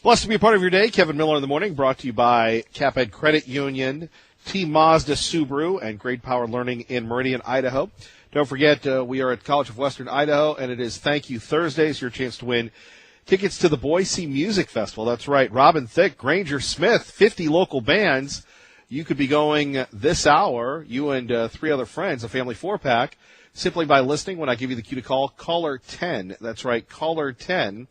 Blessed to be a part of your day. Kevin Miller in the Morning, brought to you by CapEd Credit Union, Team Mazda Subaru, and Great Power Learning in Meridian, Idaho. Don't forget, we are at College of Western Idaho, and it is Thank You Thursdays. Your chance to win tickets to the Boise Music Festival. That's right. Robin Thicke, Granger Smith, 50 local bands. You could be going this hour, you and 3 other friends, a family 4-pack, simply by listening when I give you the cue to call. Caller 10. That's right, caller 10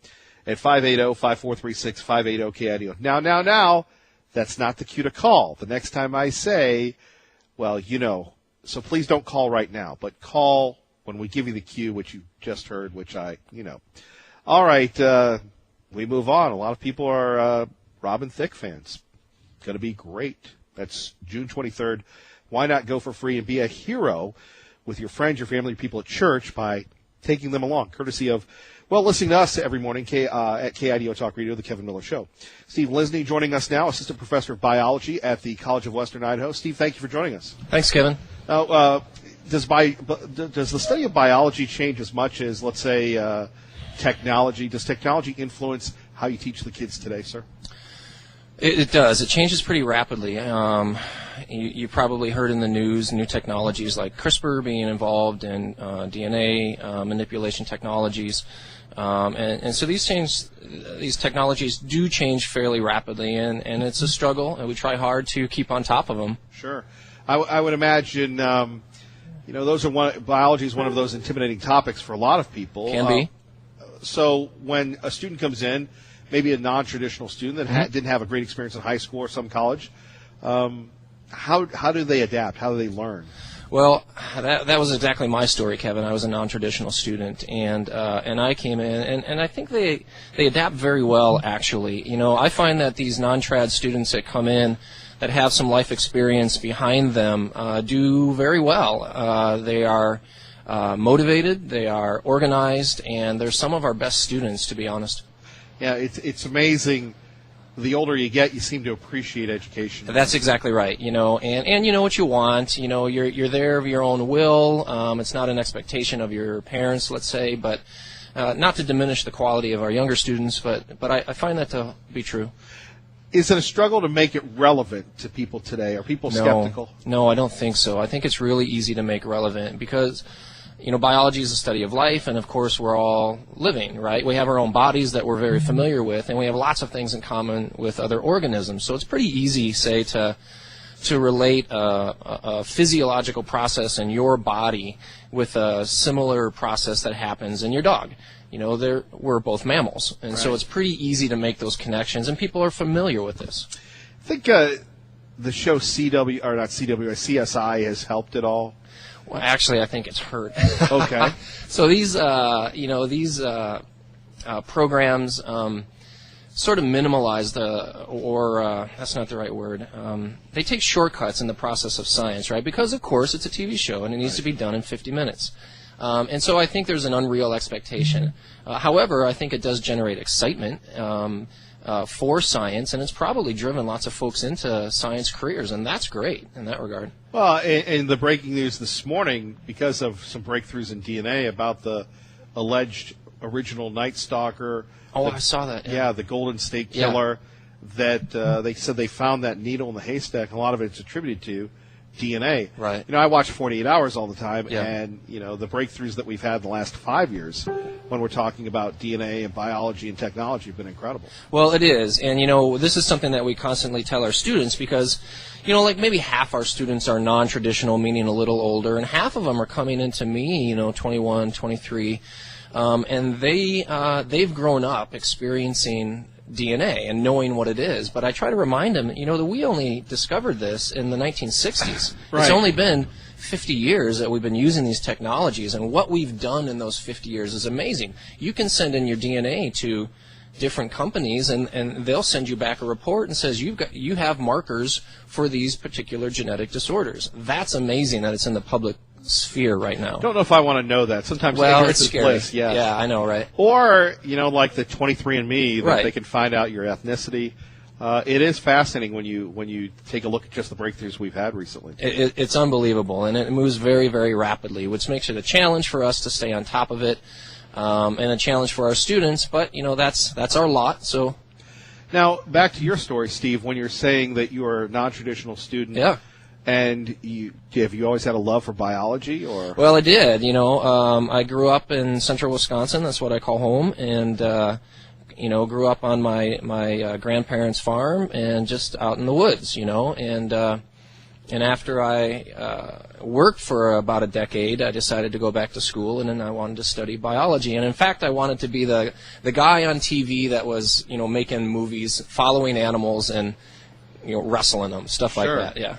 at 580-5436, 580-KIDO. Now, that's not the cue to call. The next time I say, well, you know. So please don't call right now, but call when we give you the cue, which you just heard, which All right, we move on. A lot of people are Robin Thicke fans. Going to be great. That's June 23rd. Why not go for free and be a hero with your friends, your family, your people at church by taking them along, courtesy of, listening to us every morning at KIDO Talk Radio, The Kevin Miller Show. Steve Lisney joining us now, Assistant Professor of Biology at the College of Western Idaho. Steve, thank you for joining us. Thanks, Kevin. Now, does the study of biology change as much as, let's say, technology? Does technology influence how you teach the kids today, sir? It does. It changes pretty rapidly. You probably heard in the news new technologies like CRISPR being involved in DNA manipulation technologies. And so these technologies do change fairly rapidly, and it's a struggle, and we try hard to keep on top of them. Sure. I would imagine, biology is one of those intimidating topics for a lot of people. Can be. So when a student comes in, maybe a non-traditional student that didn't have a great experience in high school or some college, how do they adapt? How do they learn? Well, that was exactly my story, Kevin. I was a non-traditional student, and I came in, and I think they adapt very well, actually. I find that these non-trad students that come in that have some life experience behind them do very well. They are motivated, they are organized, and they're some of our best students, to be honest. Yeah, it's amazing. The older you get, you seem to appreciate education. That's exactly right. And you know what you want. You're there of your own will. It's not an expectation of your parents, let's say, but not to diminish the quality of our younger students, but I find that to be true. Is it a struggle to make it relevant to people today? Are people skeptical? No, I don't think so. I think it's really easy to make relevant because biology is a study of life, and of course we're all living, right? We have our own bodies that we're very familiar with, and we have lots of things in common with other organisms. So it's pretty easy, say, to relate a physiological process in your body with a similar process that happens in your dog. We're both mammals, and so it's pretty easy to make those connections, and people are familiar with this. I think the show CSI has helped it all. Well, actually, I think it's hurt. Okay. So these programs sort of minimalize that's not the right word. They take shortcuts in the process of science, right? Because, of course, it's a TV show, and it needs to be done in 50 minutes. And so I think there's an unreal expectation. However, I think it does generate excitement for science, and it's probably driven lots of folks into science careers, and that's great in that regard. Well, and the breaking news this morning, because of some breakthroughs in DNA about the alleged original Night Stalker. Oh, I saw that. Yeah, the Golden State Killer, that they said they found that needle in the haystack, and a lot of it's attributed to DNA. Right. I watch 48 Hours all the time, yeah. And, the breakthroughs that we've had in the last 5 years when we're talking about DNA and biology and technology have been incredible. Well, it is. And, this is something that we constantly tell our students because, maybe half our students are non-traditional, meaning a little older, and half of them are coming into me, 21, 23, and they've grown up experiencing DNA and knowing what it is. But I try to remind them, that we only discovered this in the 1960s. Right. It's only been 50 years that we've been using these technologies, and what we've done in those 50 years is amazing. You can send in your DNA to different companies, and they'll send you back a report and says you have markers for these particular genetic disorders. That's amazing that it's in the public sphere right now. I don't know if I want to know that. Sometimes it's scary. Place, yes. Yeah, I know, right? Or, like the 23andMe, that right. They can find out your ethnicity. It is fascinating when you take a look at just the breakthroughs we've had recently. It's unbelievable, and it moves very, very rapidly, which makes it a challenge for us to stay on top of it, and a challenge for our students. But that's our lot. So Now, back to your story, Steve, when you're saying that you are a non-traditional student. Yeah. And have you always had a love for biology, or? Well, I did. I grew up in central Wisconsin. That's what I call home, and grew up on my grandparents' farm and just out in the woods. And after I worked for about a decade, I decided to go back to school, and then I wanted to study biology. And in fact, I wanted to be the guy on TV that was making movies, following animals, and wrestling them, stuff like that. Yeah.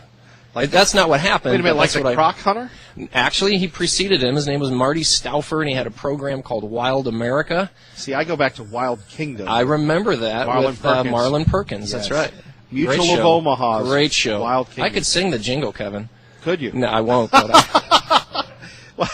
That's not what happened. Wait a minute, like the Croc Hunter? Actually, he preceded him. His name was Marty Stauffer, and he had a program called Wild America. See, I go back to Wild Kingdom. I remember that with Marlon Perkins. Yes. That's right. Mutual of Omaha. Great show. Wild Kingdom. I could sing the jingle, Kevin. Could you? No, I won't. But well,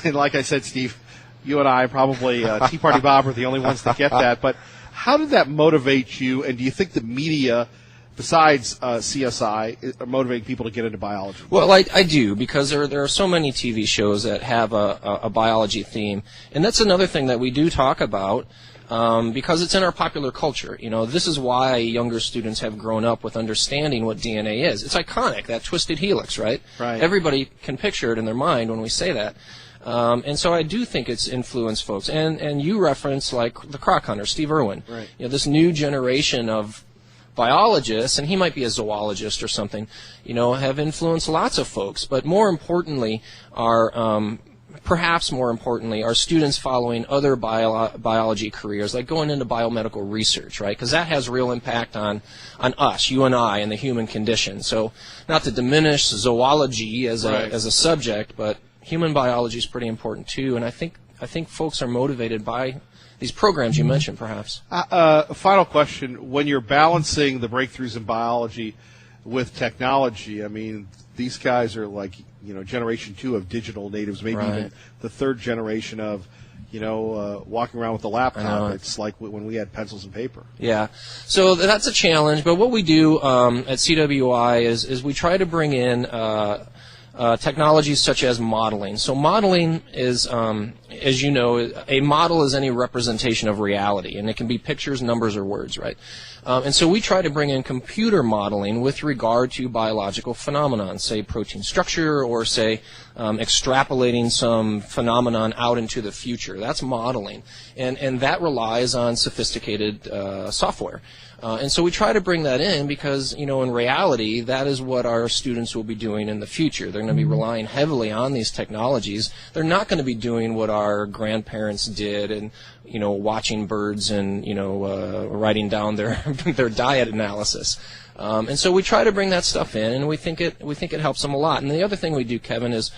and like I said, Steve, you and I, probably Tea Party Bob, are the only ones that get that. But how did that motivate you, and do you think the media, besides CSI, are motivating people to get into biology? Well, I do, because there are so many TV shows that have a biology theme. And that's another thing that we do talk about, because it's in our popular culture. This is why younger students have grown up with understanding what DNA is. It's iconic, that twisted helix, right? Right. Everybody can picture it in their mind when we say that. And so I do think it's influenced folks. And you reference, like, the Croc Hunter, Steve Irwin. Right. This new generation of biologists, and he might be a zoologist or something, have influenced lots of folks. But more importantly, perhaps more importantly, are students following other biology careers, like going into biomedical research, right? Because that has real impact on us, you and I, and the human condition. So, not to diminish zoology as a subject, but human biology is pretty important too. And I think folks are motivated by these programs you mentioned, perhaps. Final question. When you're balancing the breakthroughs in biology with technology, I mean, these guys are like, generation 2 of digital natives, maybe even the third generation of, walking around with a laptop. It's like when we had pencils and paper. Yeah. So that's a challenge. But what we do at CWI is we try to bring in technologies such as modeling. So modeling is, as you know, a model is any representation of reality, and it can be pictures, numbers, or words, right? And so we try to bring in computer modeling with regard to biological phenomenon, say protein structure, or say extrapolating some phenomenon out into the future. That's modeling, and that relies on sophisticated software. And so we try to bring that in because, in reality, that is what our students will be doing in the future. They're going to be relying heavily on these technologies. They're not going to be doing what our grandparents did and, watching birds and, writing down their their diet analysis. And so we try to bring that stuff in, and we think it helps them a lot. And the other thing we do, Kevin, is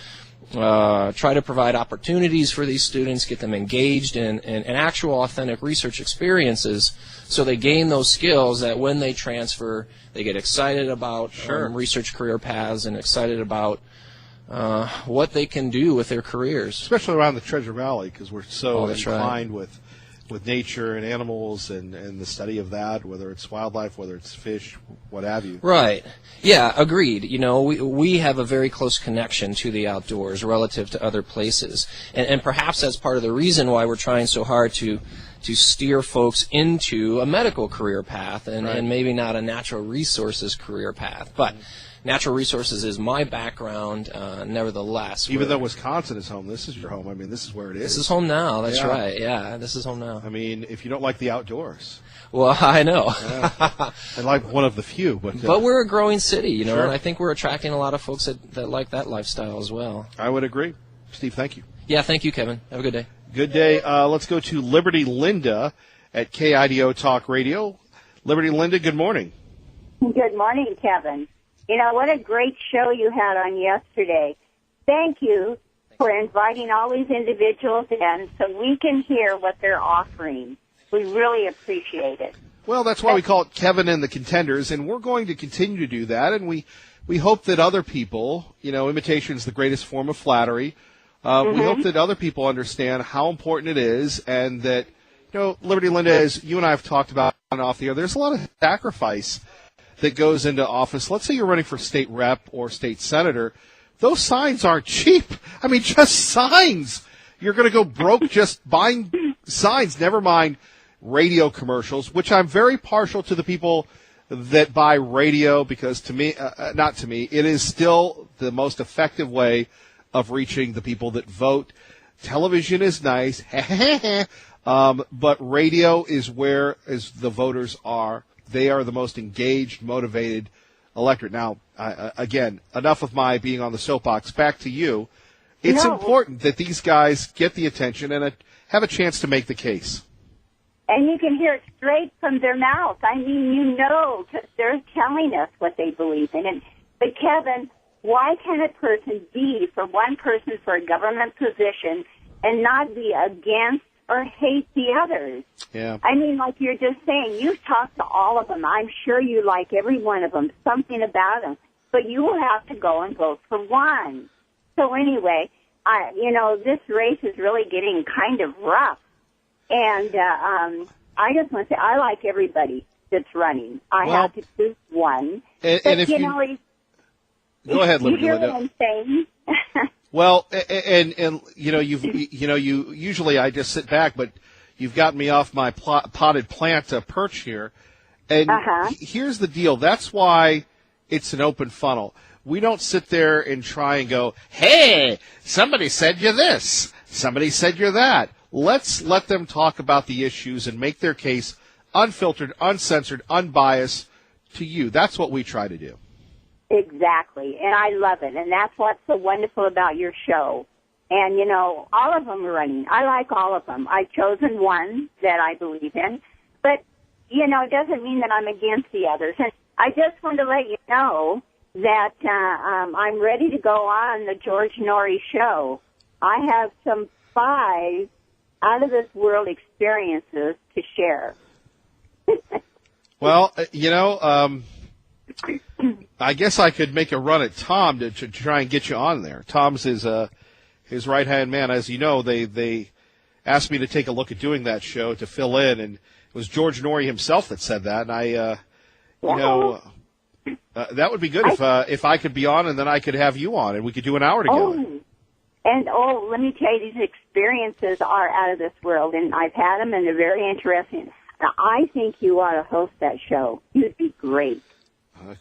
try to provide opportunities for these students, get them engaged in actual authentic research experiences, so they gain those skills that when they transfer, they get excited about research career paths and excited about what they can do with their careers. Especially around the Treasure Valley, because we're so inclined right. with nature and animals and the study of that, whether it's wildlife, whether it's fish, what have you. Right. Yeah, agreed. We have a very close connection to the outdoors relative to other places. And perhaps that's part of the reason why we're trying so hard to steer folks into a medical career path and maybe not a natural resources career path. But natural resources is my background, nevertheless. Even though Wisconsin is home, this is your home. I mean, this is where it is. This is home now. That's right. Yeah, this is home now. I mean, if you don't like the outdoors. Well, I know. I like one of the few. But we're a growing city, and I think we're attracting a lot of folks that like that lifestyle as well. I would agree. Steve, thank you. Yeah, thank you, Kevin. Have a good day. Good day. Let's go to Liberty Linda at KIDO Talk Radio. Liberty Linda, good morning. Good morning, Kevin. What a great show you had on yesterday. Thank you for inviting all these individuals in so we can hear what they're offering. We really appreciate it. Well, that's why we call it Kevin and the Contenders, and we're going to continue to do that, and we hope that other people, imitation is the greatest form of flattery. We hope that other people understand how important it is, and that, Liberty Linda, as you and I have talked about on off the air, there's a lot of sacrifice that goes into office. Let's say you're running for state rep or state senator. Those signs aren't cheap. I mean, just signs. You're going to go broke just buying signs. Never mind radio commercials, which I'm very partial to the people that buy radio, because to me, not to me, it is still the most effective way of reaching the people that vote. Television is nice, but radio is where the voters are. They are the most engaged, motivated electorate. Now, again, enough of my being on the soapbox. Back to you. It's important that these guys get the attention and have a chance to make the case. And you can hear it straight from their mouth. I mean, you know, 'cause they're telling us what they believe in. But Kevin, why can a person be for one person for a government position and not be against or hate the others? Yeah. I mean, like you're just saying, you've talked to all of them. I'm sure you like every one of them, something about them. But you will have to go and vote for one. So anyway, this race is really getting kind of rough. And I just want to say I like everybody that's running. I have to choose one. And if you go ahead, Liberty you hear Linda. what I'm saying? Well, and you usually I just sit back, but you've gotten me off my potted plant perch here. And here's the deal. That's why it's an open funnel. We don't sit there and try and go, hey, somebody said you're this, somebody said you're that. Let's let them talk about the issues and make their case unfiltered, uncensored, unbiased to you. That's what we try to do. Exactly, and I love it, and that's what's so wonderful about your show. And, all of them are running. I like all of them. I've chosen one that I believe in, but, it doesn't mean that I'm against the others. And I just want to let you know that I'm ready to go on the George Norrie show. I have some 5 out-of-this-world experiences to share. Well, I guess I could make a run at Tom to try and get you on there. Tom's his right-hand man. As you know, they asked me to take a look at doing that show to fill in, and it was George Norrie himself that said that. And that would be good if I could be on, and then I could have you on, and we could do an hour together. Let me tell you, these experiences are out of this world, and I've had them, and they're very interesting. Now, I think you ought to host that show. You'd be great.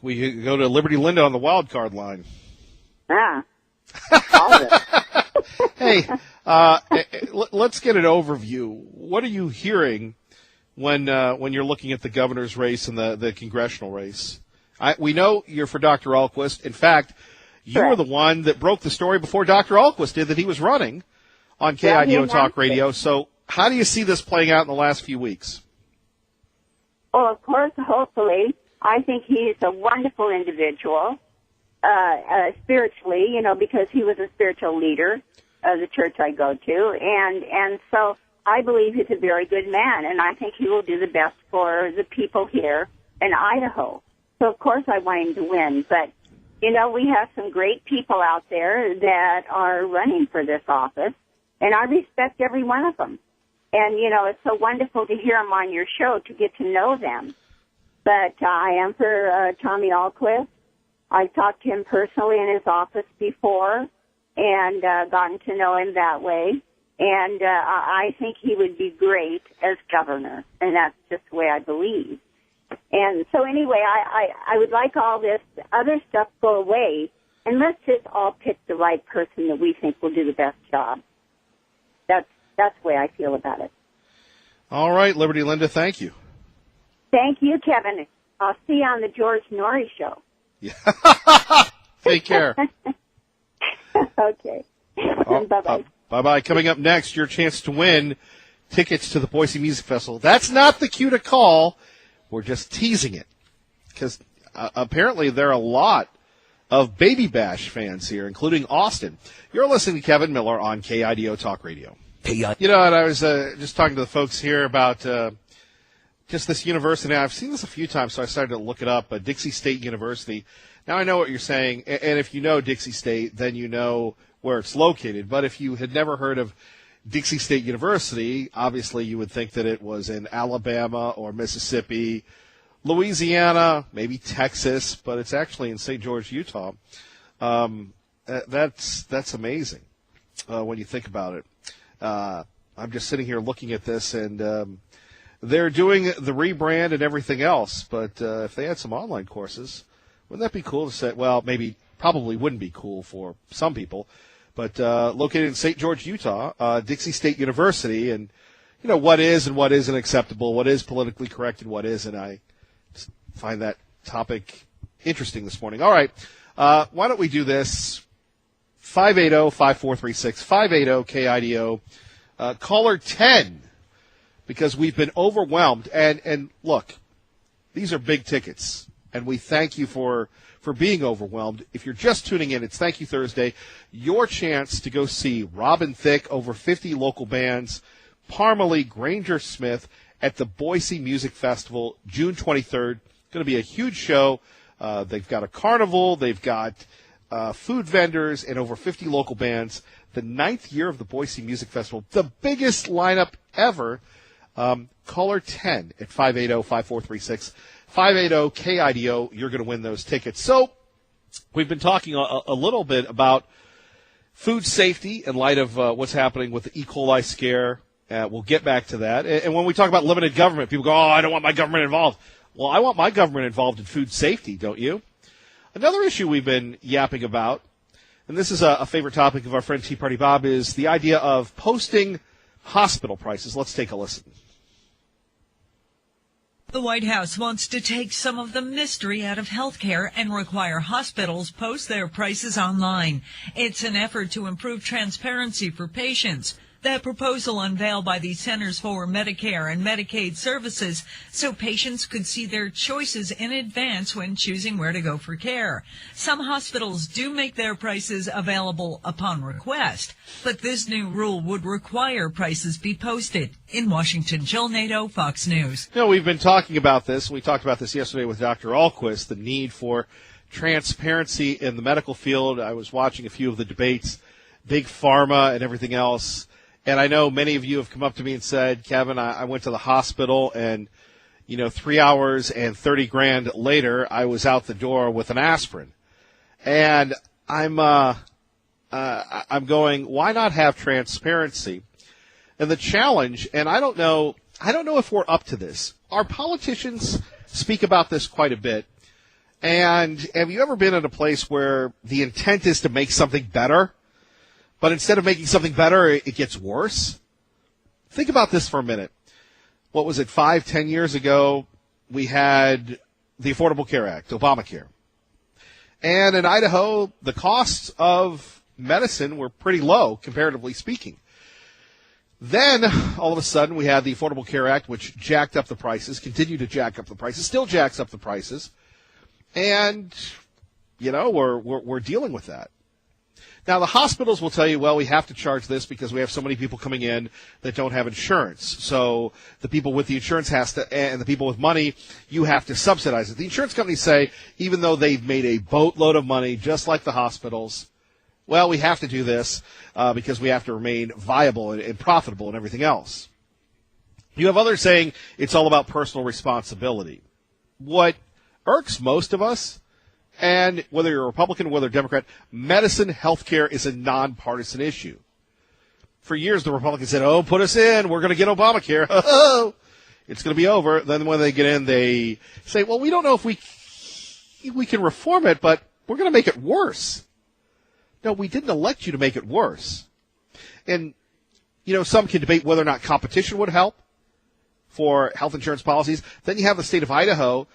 We go to Liberty Linda on the wild card line. Hey, let's get an overview. What are you hearing when you're looking at the governor's race and the congressional race? We know you're for Dr. Ahlquist. In fact, you were the one that broke the story before Dr. Ahlquist did that he was running on KIDO Talk Radio. So how do you see this playing out in the last few weeks? Well, of course, hopefully. I think he's a wonderful individual, spiritually, because he was a spiritual leader of the church I go to. And so I believe he's a very good man, and I think he will do the best for the people here in Idaho. So, of course, I want him to win. But, we have some great people out there that are running for this office, and I respect every one of them. And, it's so wonderful to hear them on your show, to get to know them. But I am for Tommy Ahlquist. I've talked to him personally in his office before and gotten to know him that way. And I think he would be great as governor, and that's just the way I believe. And so anyway, I would like all this other stuff go away, and let's just all pick the right person that we think will do the best job. That's the way I feel about it. All right, Liberty Linda, thank you. Thank you, Kevin. I'll see you on the George Norrie show. Yeah. Take care. Okay. Bye-bye. Bye-bye. Coming up next, your chance to win tickets to the Boise Music Festival. That's not the cue to call. We're just teasing it. Because apparently there are a lot of Baby Bash fans here, including Austin. You're listening to Kevin Miller on KIDO Talk Radio. And I was just talking to the folks here about just this university. Now, I've seen this a few times, so I started to look it up, Dixie State University. Now, I know what you're saying, and if you know Dixie State, then you know where it's located. But if you had never heard of Dixie State University, obviously you would think that it was in Alabama or Mississippi, Louisiana, maybe Texas, but it's actually in St. George, Utah. That's amazing when you think about it. I'm just sitting here looking at this, and they're doing the rebrand and everything else. But if they had some online courses, wouldn't that be cool to say? Well, maybe, probably wouldn't be cool for some people. But located in St. George, Utah, Dixie State University, and what is and what isn't acceptable, what is politically correct and what isn't. I just find that topic interesting this morning. All right, why don't we do this? 580-5436, 580-KIDO, caller 10, because we've been overwhelmed. And look, these are big tickets, and we thank you for being overwhelmed. If you're just tuning in, it's Thank You Thursday. Your chance to go see Robin Thicke, over 50 local bands, Parmalee, Granger Smith at the Boise Music Festival, June 23rd. Going to be a huge show. They've got a carnival. They've got food vendors and over 50 local bands. The 9th year of the Boise Music Festival, the biggest lineup ever. Caller 10 at 580-5436. 580-KIDO, you're going to win those tickets. So we've been talking a little bit about food safety in light of what's happening with the E. coli scare. We'll get back to that. And when we talk about limited government, people go, I don't want my government involved. Well, I want my government involved in food safety, don't you? Another issue we've been yapping about, and this is a favorite topic of our friend Tea Party Bob, is the idea of posting hospital prices. Let's take a listen. The White House wants to take some of the mystery out of healthcare and require hospitals post their prices online. It's an effort to improve transparency for patients. That proposal unveiled by the Centers for Medicare and Medicaid Services so patients could see their choices in advance when choosing where to go for care. Some hospitals do make their prices available upon request, but this new rule would require prices be posted. In Washington, Jill Nato, Fox News. We've been talking about this. We talked about this yesterday with Dr. Ahlquist, the need for transparency in the medical field. I was watching a few of the debates, Big Pharma and everything else. And I know many of you have come up to me and said, Kevin, I went to the hospital and, 3 hours and $30,000 later, I was out the door with an aspirin. And I'm going, why not have transparency? And the challenge, and I don't know if we're up to this. Our politicians speak about this quite a bit. And have you ever been at a place where the intent is to make something better? But instead of making something better, it gets worse? Think about this for a minute. What was it, 5-10 years ago, we had the Affordable Care Act, Obamacare. And in Idaho, the costs of medicine were pretty low, comparatively speaking. Then, all of a sudden, we had the Affordable Care Act, which jacked up the prices, continued to jack up the prices, still jacks up the prices. And, we're dealing with that. Now, the hospitals will tell you, well, we have to charge this because we have so many people coming in that don't have insurance. So the people with the insurance and the people with money, you have to subsidize it. The insurance companies say, even though they've made a boatload of money, just like the hospitals, well, we have to do this because we have to remain viable and profitable and everything else. You have others saying it's all about personal responsibility. What irks most of us, and whether you're a Republican, whether Democrat, medicine, healthcare is a nonpartisan issue. For years, the Republicans said, put us in. We're going to get Obamacare. It's going to be over. Then when they get in, they say, well, we don't know if we can reform it, but we're going to make it worse. No, we didn't elect you to make it worse. And, some can debate whether or not competition would help for health insurance policies. Then you have the state of Idaho,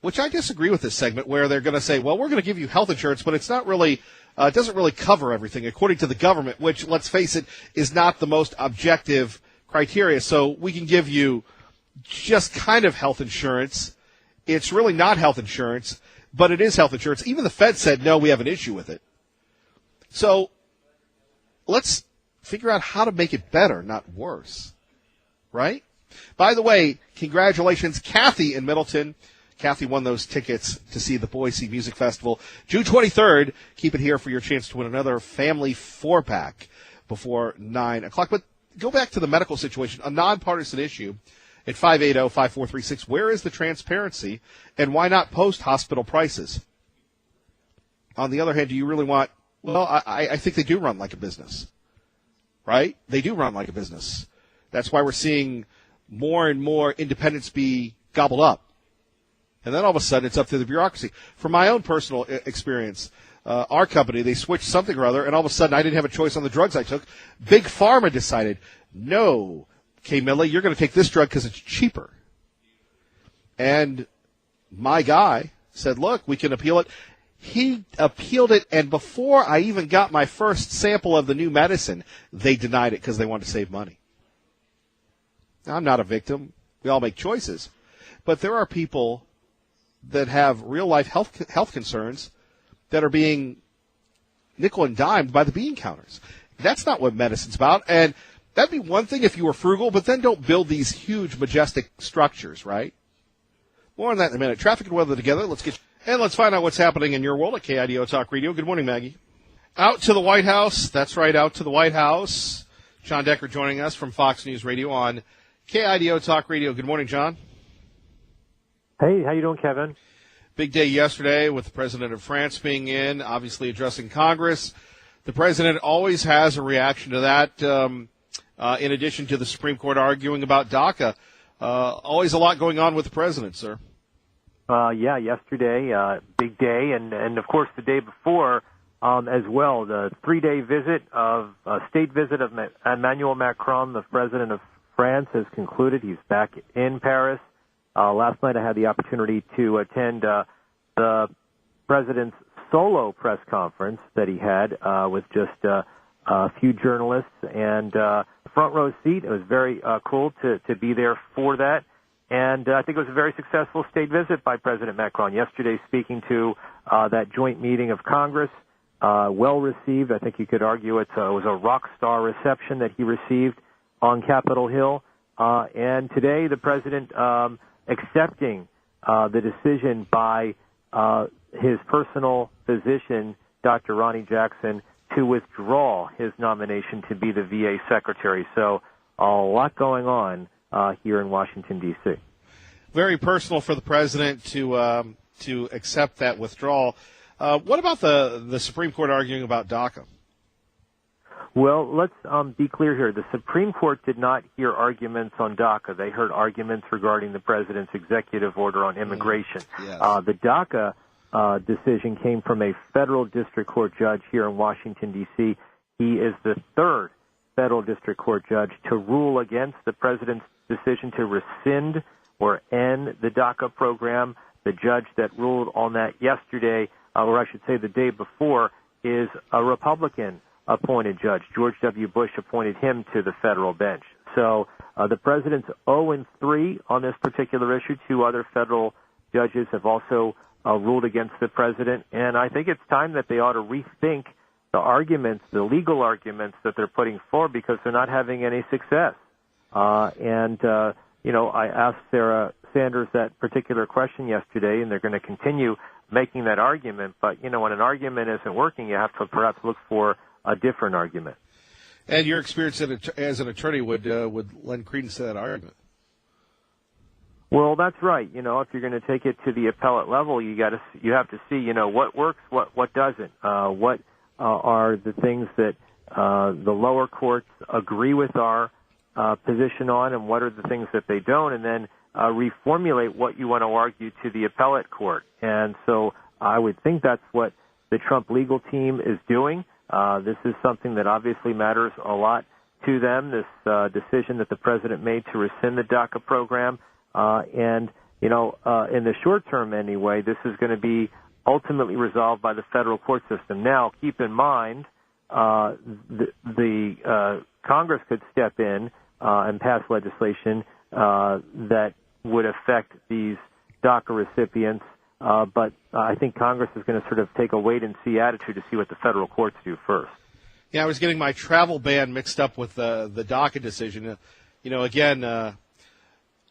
which I disagree with this segment, where they're going to say, well, we're going to give you health insurance, but it's not really, it doesn't really cover everything, according to the government, which, let's face it, is not the most objective criteria. So we can give you just kind of health insurance. It's really not health insurance, but it is health insurance. Even the Fed said, no, we have an issue with it. So let's figure out how to make it better, not worse, right? By the way, congratulations, Kathy in Middleton. Kathy won those tickets to see the Boise Music Festival. June 23rd, keep it here for your chance to win another family 4-pack before 9 o'clock. But go back to the medical situation, a nonpartisan issue at 580-5436. Where is the transparency, and why not post hospital prices? On the other hand, do you really want, well, I think they do run like a business, right? They do run like a business. That's why we're seeing more and more independence be gobbled up. And then all of a sudden it's up to the bureaucracy. From my own personal experience, our company, they switched something or other, and all of a sudden I didn't have a choice on the drugs I took. Big Pharma decided, no, Kay Milley, you're going to take this drug because it's cheaper. And my guy said, look, we can appeal it. He appealed it, and before I even got my first sample of the new medicine, they denied it because they wanted to save money. Now, I'm not a victim. We all make choices. But there are people that have real-life health concerns that are being nickel and dimed by the bean counters. That's not what medicine's about. And that'd be one thing if you were frugal, but then don't build these huge, majestic structures, right? More on that in a minute. Traffic and weather together. Let's find out what's happening in your world at KIDO Talk Radio. Good morning, Maggie. Out to the White House. That's right, out to the White House. John Decker joining us from Fox News Radio on KIDO Talk Radio. Good morning, John. Hey, how you doing, Kevin? Big day yesterday with the president of France being in, obviously addressing Congress. The president always has a reaction to that, in addition to the Supreme Court arguing about DACA. Always a lot going on with the president, sir. Yeah, yesterday, big day, and of course the day before as well. The 3-day state visit of Emmanuel Macron, the president of France, has concluded. He's back in Paris. Last night I had the opportunity to attend the president's solo press conference that he had with just a few journalists and front row seat. It was very cool to be there for that. And I think it was a very successful state visit by President Macron yesterday, speaking to that joint meeting of Congress. Well received. I think you could argue it was a rock star reception that he received on Capitol Hill. And today the president accepting the decision by his personal physician, Dr. Ronnie Jackson, to withdraw his nomination to be the VA secretary. So a lot going on here in Washington, D.C. Very personal for the president to accept that withdrawal. What about the Supreme Court arguing about DACA? Well, let's be clear here. The Supreme Court did not hear arguments on DACA. They heard arguments regarding the president's executive order on immigration. Yes. The DACA decision came from a federal district court judge here in Washington, D.C. He is the third federal district court judge to rule against the president's decision to rescind or end the DACA program. The judge that ruled on that yesterday, or I should say the day before, is a Republican appointed judge. George W. Bush appointed him to the federal bench. So the president's 0-3 on this particular issue. 2 other federal judges have also ruled against the president, and I think it's time that they ought to rethink the arguments, the legal arguments that they're putting forward, because they're not having any success. I asked Sarah Sanders that particular question yesterday, and they're going to continue making that argument. But, when an argument isn't working, you have to perhaps look for a different argument. And your experience as an attorney would lend credence to that argument. Well, that's right. If you're going to take it to the appellate level, you have to see, what works, what doesn't, what are the things that the lower courts agree with our position on, and what are the things that they don't, and then reformulate what you want to argue to the appellate court. And so I would think that's what the Trump legal team is doing. This is something that obviously matters a lot to them, this decision that the president made to rescind the DACA program. In the short term anyway, this is going to be ultimately resolved by the federal court system. Now, keep in mind, the Congress could step in and pass legislation that would affect these DACA recipients, but I think Congress is going to sort of take a wait-and-see attitude to see what the federal courts do first. Yeah, I was getting my travel ban mixed up with the DACA decision. Again,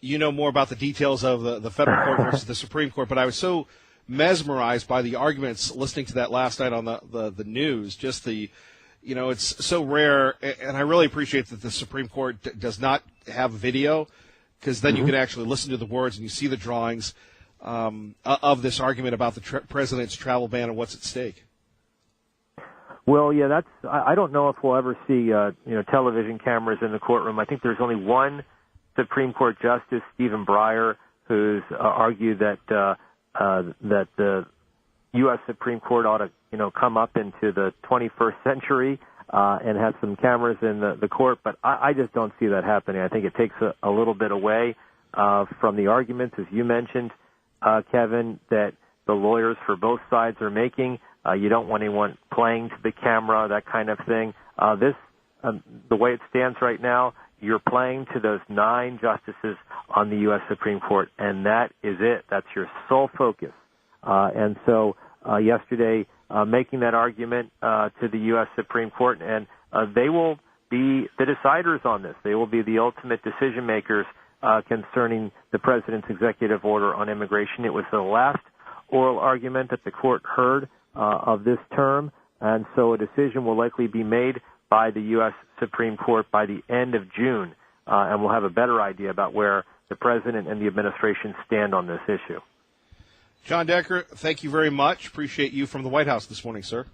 you know more about the details of the federal court versus the Supreme Court, but I was so mesmerized by the arguments listening to that last night on the news. Just it's so rare, and I really appreciate that the Supreme Court does not have video, because then you can actually listen to the words and you see the drawings of this argument about the president's travel ban and what's at stake. Well, yeah, I don't know if we'll ever see television cameras in the courtroom. I think there's only one Supreme Court Justice Stephen Breyer, who's argued that the U.S. Supreme Court ought to, come up into the 21st century and have some cameras in the court. But I just don't see that happening. I think it takes a little bit away from the arguments, as you mentioned, Kevin, that the lawyers for both sides are making. You don't want anyone playing to the camera, that kind of thing. The way it stands right now, you're playing to those 9 justices on the U.S. Supreme Court, and that is it. That's your sole focus. And so yesterday, making that argument to the U.S. Supreme Court, and they will be the deciders on this. They will be the ultimate decision makers concerning the President's executive order on immigration. It was the last oral argument that the court heard of this term, and so a decision will likely be made by the U.S. Supreme Court by the end of June, and we'll have a better idea about where the President and the administration stand on this issue. John Decker, thank you very much. Appreciate you from the White House this morning, sir.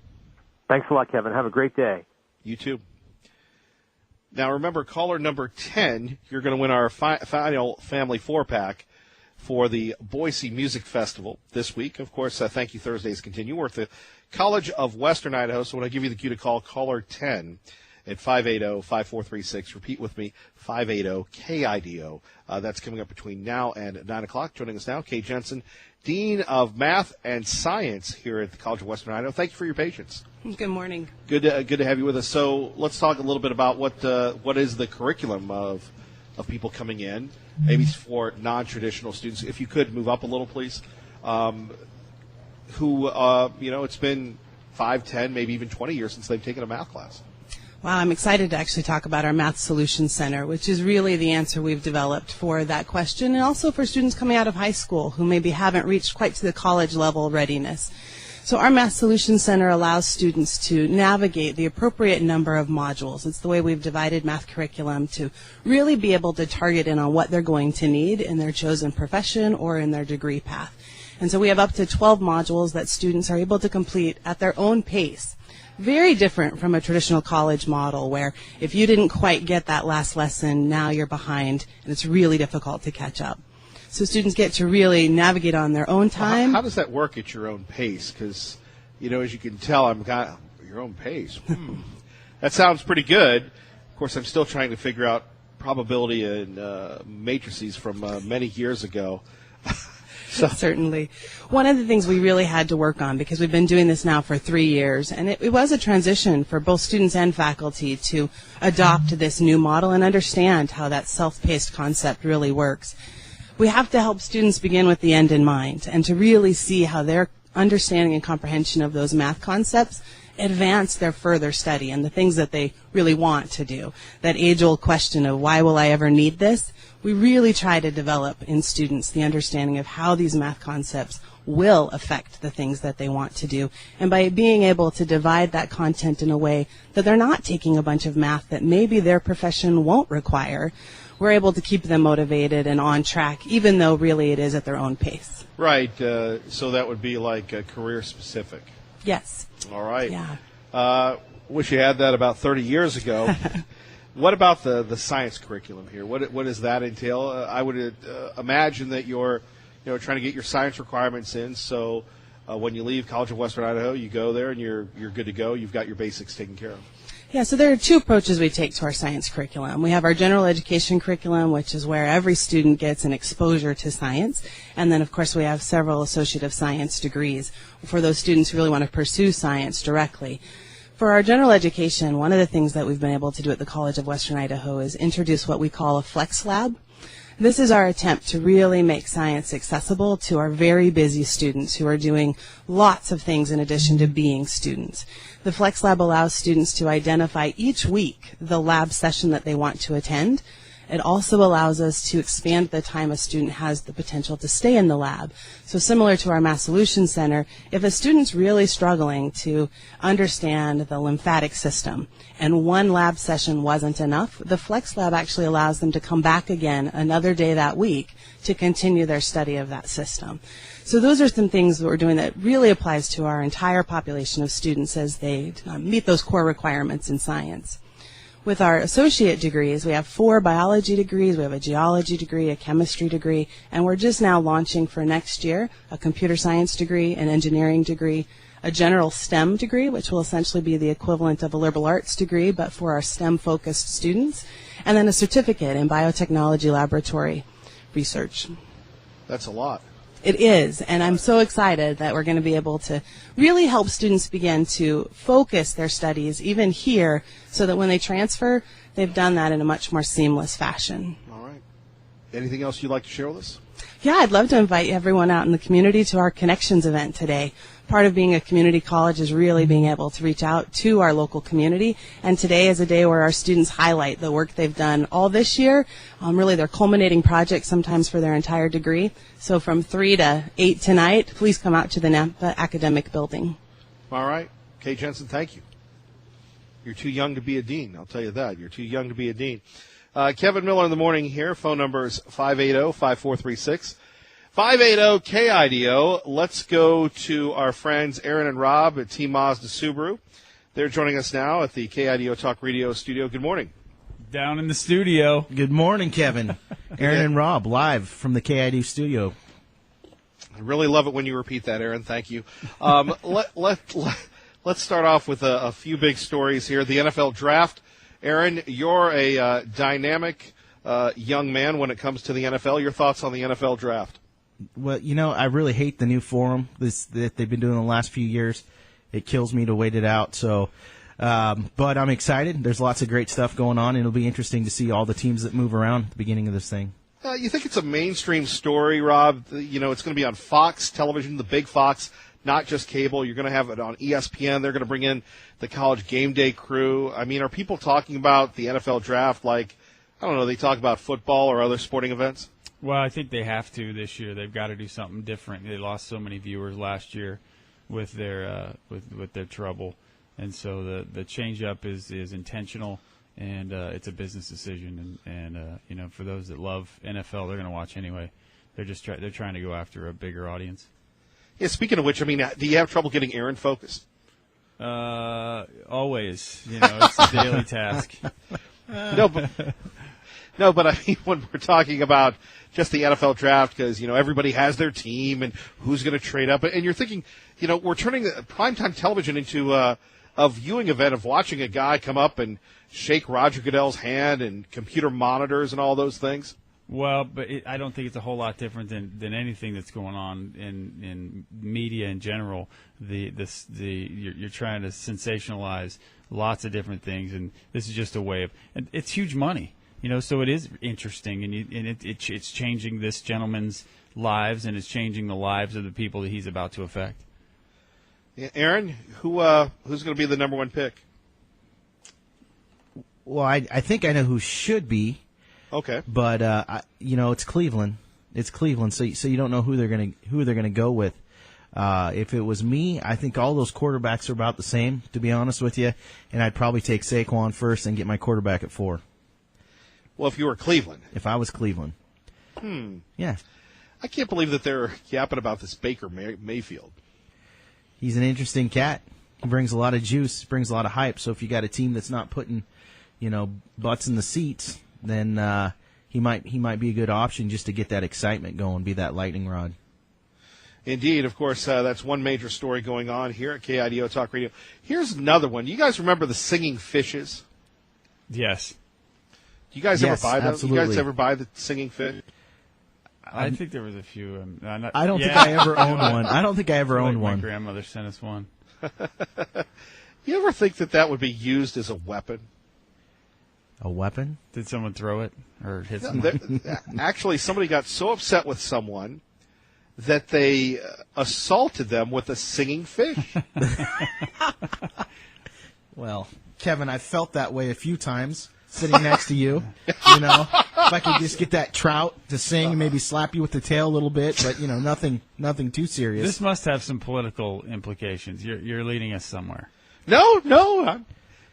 Thanks a lot, Kevin. Have a great day. You too. Now, remember, caller number 10, you're going to win our final Family 4-pack for the Boise Music Festival this week. Of course, Thank You Thursdays continue. We're at the College of Western Idaho, so when I give you the cue to call caller 10 at 580-5436, repeat with me, 580-KIDO. That's coming up between now and 9 o'clock. Joining us now, Kay Jensen, Dean of Math and Science here at the College of Western Idaho. Thank you for your patience. Good morning. Good to have you with us. So let's talk a little bit about what is the curriculum of people coming in, maybe for non-traditional students. If you could move up a little, please. It's been 5, 10, maybe even 20 years since they've taken a math class. Wow, I'm excited to actually talk about our Math Solutions Center, which is really the answer we've developed for that question, and also for students coming out of high school who maybe haven't reached quite to the college level readiness. So our Math Solutions Center allows students to navigate the appropriate number of modules. It's the way we've divided math curriculum to really be able to target in on what they're going to need in their chosen profession or in their degree path. And so we have up to 12 modules that students are able to complete at their own pace. Very different from a traditional college model where if you didn't quite get that last lesson, now you're behind and it's really difficult to catch up. So students get to really navigate on their own time. How does that work at your own pace? Because, as you can tell, your own pace. That sounds pretty good. Of course, I'm still trying to figure out probability and matrices from many years ago. Certainly. One of the things we really had to work on, because we've been doing this now for 3 years, and it was a transition for both students and faculty to adopt this new model and understand how that self-paced concept really works. We have to help students begin with the end in mind and to really see how their understanding and comprehension of those math concepts advance their further study and the things that they really want to do. That age-old question of why will I ever need this? We really try to develop in students the understanding of how these math concepts will affect the things that they want to do. And by being able to divide that content in a way that they're not taking a bunch of math that maybe their profession won't require, we're able to keep them motivated and on track, even though really it is at their own pace. Right. So that would be like career specific. Yes. All right. Yeah. Wish you had that about 30 years ago. What about the science curriculum here? What does that entail? I would imagine that you're trying to get your science requirements in. So when you leave College of Western Idaho, you go there and you're good to go. You've got your basics taken care of. Yeah, so there are 2 approaches we take to our science curriculum. We have our general education curriculum, which is where every student gets an exposure to science. And then, of course, we have several Associate of Science degrees for those students who really want to pursue science directly. For our general education, one of the things that we've been able to do at the College of Western Idaho is introduce what we call a Flex Lab. This is our attempt to really make science accessible to our very busy students who are doing lots of things in addition to being students. The Flex Lab allows students to identify each week the lab session that they want to attend. It also allows us to expand the time a student has the potential to stay in the lab. So similar to our Math Solutions Center, if a student's really struggling to understand the lymphatic system and one lab session wasn't enough, the Flex Lab actually allows them to come back again another day that week to continue their study of that system. So those are some things that we're doing that really applies to our entire population of students as they meet those core requirements in science. With our associate degrees, we have 4 biology degrees, we have a geology degree, a chemistry degree, and we're just now launching for next year a computer science degree, an engineering degree, a general STEM degree, which will essentially be the equivalent of a liberal arts degree, but for our STEM-focused students, and then a certificate in biotechnology laboratory research. That's a lot. It is, and I'm so excited that we're going to be able to really help students begin to focus their studies, even here, so that when they transfer, they've done that in a much more seamless fashion. All right. Anything else you'd like to share with us? Yeah, I'd love to invite everyone out in the community to our Connections event today. Part of being a community college is really being able to reach out to our local community, and today is a day where our students highlight the work they've done all this year, really their culminating project, sometimes for their entire degree. So from 3 to 8 tonight, please come out to the Nampa Academic Building. All right. Kay Jensen, thank you. You're too young to be a dean, I'll tell you that. You're too young to be a dean. Kevin Miller in the morning here. Phone number is 580-5436. 580-KIDO. Let's go to our friends Aaron and Rob at Team Mazda Subaru. They're joining us now at the KIDO Talk Radio studio. Good morning. Down in the studio. Good morning, Kevin. Aaron and Rob, live from the KIDO studio. I really love it when you repeat that, Aaron. Thank you. Let's start off with a few big stories here. The NFL Draft. Aaron, you're a dynamic young man when it comes to the NFL. Your thoughts on the NFL Draft? Well, I really hate the new forum that they've been doing the last few years. It kills me to wait it out. So, but I'm excited. There's lots of great stuff going on, and it'll be interesting to see all the teams that move around at the beginning of this thing. You think it's a mainstream story, Rob? It's going to be on Fox television, the big Fox, not just cable. You're going to have it on ESPN. They're going to bring in the College Game Day crew. I mean, are people talking about the NFL Draft like, I don't know, they talk about football or other sporting events? Well, I think they have to this year. They've got to do something different. They lost so many viewers last year with their with their trouble, and so the change up is intentional, and it's a business decision. And for those that love NFL, they're going to watch anyway. They're just they're trying to go after a bigger audience. Yeah. Speaking of which, I mean, do you have trouble getting Aaron focused? Always. It's a daily task. No, but I mean, when we're talking about just the NFL Draft, because, everybody has their team and who's going to trade up. And you're thinking, we're turning primetime television into a viewing event of watching a guy come up and shake Roger Goodell's hand and computer monitors and all those things. Well, but I don't think it's a whole lot different than anything that's going on in media in general. You're trying to sensationalize lots of different things, and this is just a way of. And it's huge money, So it is interesting, and it's changing this gentleman's lives, and it's changing the lives of the people that he's about to affect. Yeah, Aaron, who's going to be the number one pick? Well, I think I know who should be. Okay, but it's Cleveland. It's Cleveland, so you don't know who they're gonna go with. If it was me, I think all those quarterbacks are about the same, to be honest with you, and I'd probably take Saquon first and get my quarterback at 4. Well, if you were Cleveland, if I was Cleveland, yeah, I can't believe that they're yapping about this Baker Mayfield. He's an interesting cat. He brings a lot of juice, brings a lot of hype. So if you got a team that's not putting, butts in the seats, then he might be a good option just to get that excitement going, be that lightning rod. Indeed, of course, that's one major story going on here at KIDO Talk Radio. Here's another one. You guys remember the singing fishes? Yes. Do you guys ever buy those? Absolutely. You guys ever buy the sing fish? I think there was a few. I don't think I ever owned one. I don't think I ever owned one. My grandmother sent us one. You ever think that would be used as a weapon? A weapon? Did someone throw it or hit someone? Actually, somebody got so upset with someone that they assaulted them with a singing fish. Well, Kevin, I felt that way a few times sitting next to you. If I could just get that trout to sing and maybe slap you with the tail a little bit, but nothing too serious. This must have some political implications. You're leading us somewhere. No.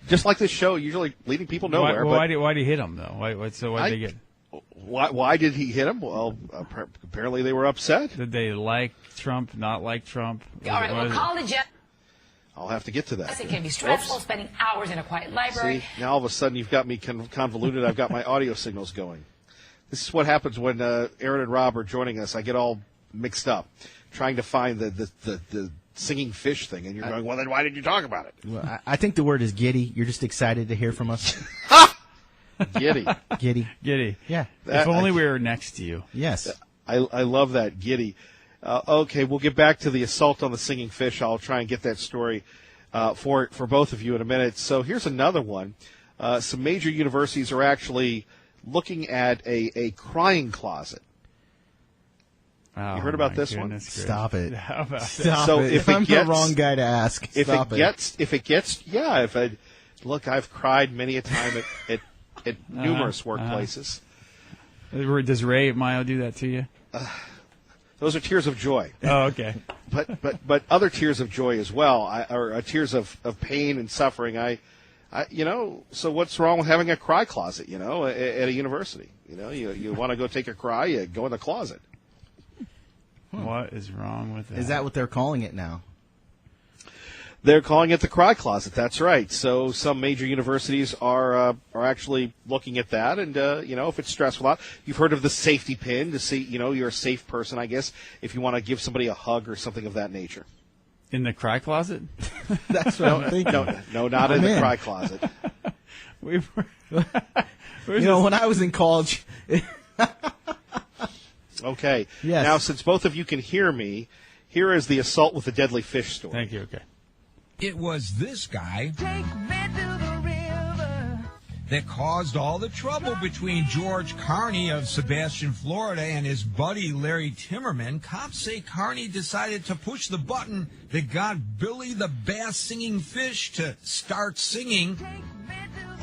Just like this show, usually leading people nowhere. Why did he hit him though? Why did they get? Why did he hit him? Well, apparently they were upset. Did they like Trump? Not like Trump? All right, we'll call the I'll have to get to that. It can be stressful, Oops. spending hours in a quiet library. See, now all of a sudden you've got me convoluted. I've got my audio signals going. This is what happens when Aaron and Rob are joining us. I get all mixed up trying to find the singing fish thing, and you're going, well, then why did you talk about it? Well, I think the word is giddy. You're just excited to hear from us. Giddy. Giddy. Yeah. If only we were next to you. Yes. I love that, giddy. Okay, we'll get back to the assault on the singing fish. I'll try and get that story for both of you in a minute. So here's another one. Some major universities are actually looking at a crying closet. Oh, You heard about my this one? goodness gracious. Stop it. How about that? Stop So it. if it I'm gets- the wrong guy to ask. Stop Look, I've cried many a time at numerous workplaces. Does Ray at Mayo do that to you? Those are tears of joy. Oh, okay. But other tears of joy as well, or tears of pain and suffering. So what's wrong with having a cry closet? At a university, you want to go take a cry, you go in the closet. What is wrong with that? Is that what they're calling it now? They're calling it the cry closet. That's right. So some major universities are actually looking at that, and if it's stressful out, you've heard of the safety pin to see you're a safe person, I guess, if you want to give somebody a hug or something of that nature. in the cry closet? That's what I'm thinking. No, not in the cry closet. We were, when I was in college. Okay. Yes. Now, since both of you can hear me, here is the assault with the deadly fish story. Thank you. Okay. It was this guy that caused all the trouble between George Carney of Sebastian, Florida, and his buddy Larry Timmerman. Cops say Carney decided to push the button that got Billy the bass singing fish to start singing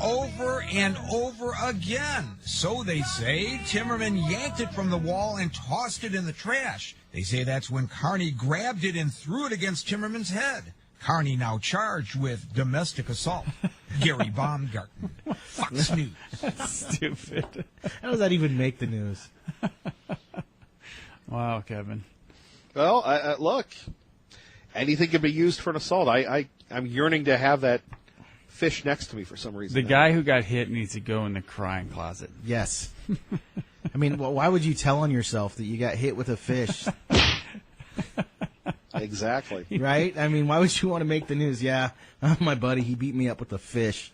over and over again. So they say Timmerman yanked it from the wall and tossed it in the trash. They say that's when Carney grabbed it and threw it against Timmerman's head. Carney now charged with domestic assault. Gary Baumgarten, Fox News. Stupid. How does that even make the news? Wow, Kevin. Well, look, anything can be used for an assault. I'm yearning to have that fish next to me for some reason. The guy who got hit needs to go in the crying closet. Yes. I mean, why would you tell on yourself that you got hit with a fish? Exactly. Right? I mean, why would you want to make the news? Yeah, my buddy, he beat me up with a fish.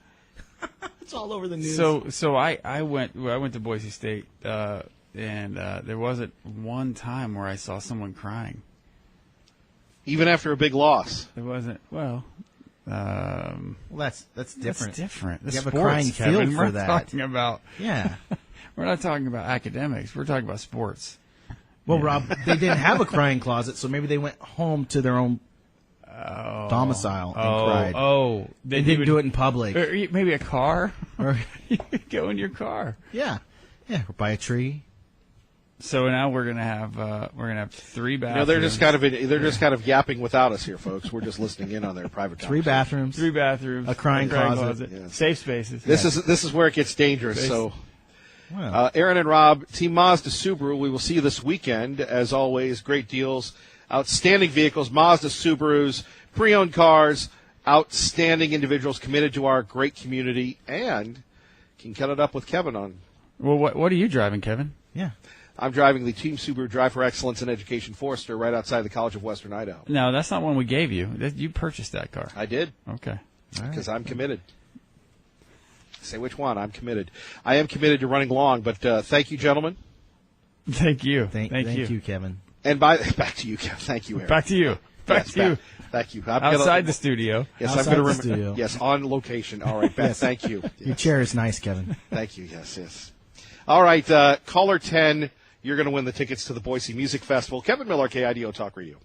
It's all over the news. So I went to Boise State, and there wasn't one time where I saw someone crying. Even after a big loss. There wasn't. Well, that's different. That's different. You have a Sports, crying Kevin. field for We're that. talking about. Yeah. We're not talking about academics. We're talking about sports. Well, Rob, they didn't have a crying closet, so maybe they went home to their own domicile and cried. They didn't do it in public. Or maybe a car, Or you could go in your car. yeah, or by a tree. So now we're gonna have three bathrooms. They're just kind of yapping without us here, folks. We're just listening in on their private Three conversation. bathrooms. A crying closet. Yes. Safe spaces. This is where it gets dangerous. So, Wow. Aaron and Rob, Team Mazda Subaru, we will see you this weekend. As always, great deals, outstanding vehicles, Mazda Subarus, pre-owned cars, outstanding individuals committed to our great community, and can cut it up with Kevin on. Well, what are you driving, Kevin? Yeah. I'm driving the Team Subaru Drive for Excellence in Education Forester right outside the College of Western Idaho. No, that's not one we gave you. You purchased that car. I did, Okay. because I'm committed. Say which one. I'm committed. I am committed to running long, but thank you, gentlemen. Thank you. Thank you, Kevin. And back to you, Kevin. Thank you, Aaron. Back to you. Back Yes, to you. Thank you. Outside the studio. Yes, Outside I'm going the to studio. Yes, on location. All right, Beth. Thank you. Your chair is nice, Kevin. Thank you. Yes. All right, caller 10. You're going to win the tickets to the Boise Music Festival. Kevin Miller, KIDO Talk Radio.